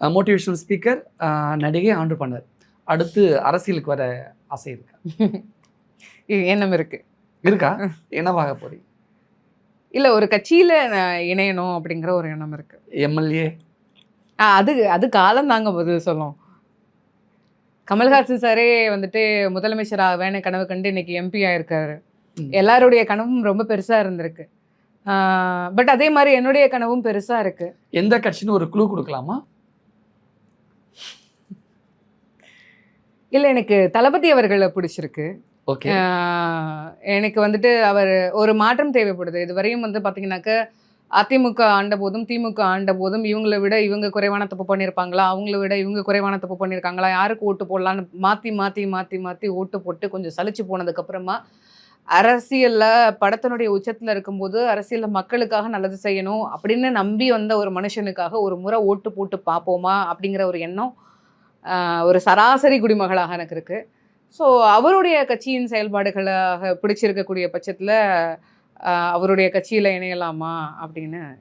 Motivational speaker, நடிகை, entrepreneur. அடுத்து அரசியலுக்கு வர ஆசை இருக்கா? எண்ணம் இருக்கு. இருக்கா? என்னவாக போறீங்க? இல்ல ஒரு கட்சியில இணையணும் அப்படிங்கிற ஒரு எண்ணம் இருக்கு. எம்எல்ஏ? அது அது காலம் தாங்க பதில் சொல்லும். கமல்ஹாசன் சாரே வந்துட்டு முதலமைச்சர் ஆவேன்னு கனவு கண்டு இன்னைக்கு எம்பி ஆயிருக்காரு. எல்லாருடைய கனவும் ரொம்ப பெருசா இருந்திருக்கு. பட் அதே மாதிரி என்னுடைய கனவும் பெருசா இருக்கு. எந்த கட்சின்னு ஒரு க்ளூ கொடுக்கலாமா? இல்லை, எனக்கு தளபதி அவர்களை பிடிச்சிருக்கு. ஓகே. எனக்கு வந்துட்டு அவர் ஒரு மாற்றம் தேவைப்படுது. இதுவரையும் வந்து பார்த்தீங்கன்னாக்க அதிமுக ஆண்ட போதும் திமுக ஆண்ட போதும் இவங்களை விட இவங்க குறைவான தப்பு பண்ணியிருப்பாங்களா, அவங்கள விட இவங்க குறைவான தப்பு பண்ணியிருக்காங்களா, யாருக்கு ஓட்டு போடலான்னு மாற்றி மாற்றி மாற்றி மாற்றி ஓட்டு போட்டு கொஞ்சம் சலிச்சு போனதுக்கப்புறமா அரசியலில் படத்தினுடைய உச்சத்தில் இருக்கும்போது அரசியலில் மக்களுக்காக நல்லது செய்யணும் அப்படின்னு நம்பி வந்த ஒரு மனுஷனுக்காக ஒரு முறை ஓட்டு போட்டு பார்ப்போமா அப்படிங்கிற ஒரு எண்ணம் ஒரு சராசரி குடிமகளாக எனக்கு இருக்குது. ஸோ அவருடைய கட்சியின் செயல்பாடுகளாக பிடிச்சிருக்கக்கூடிய பட்சத்தில் அவருடைய கட்சியில் இணையலாமா அப்படின்னு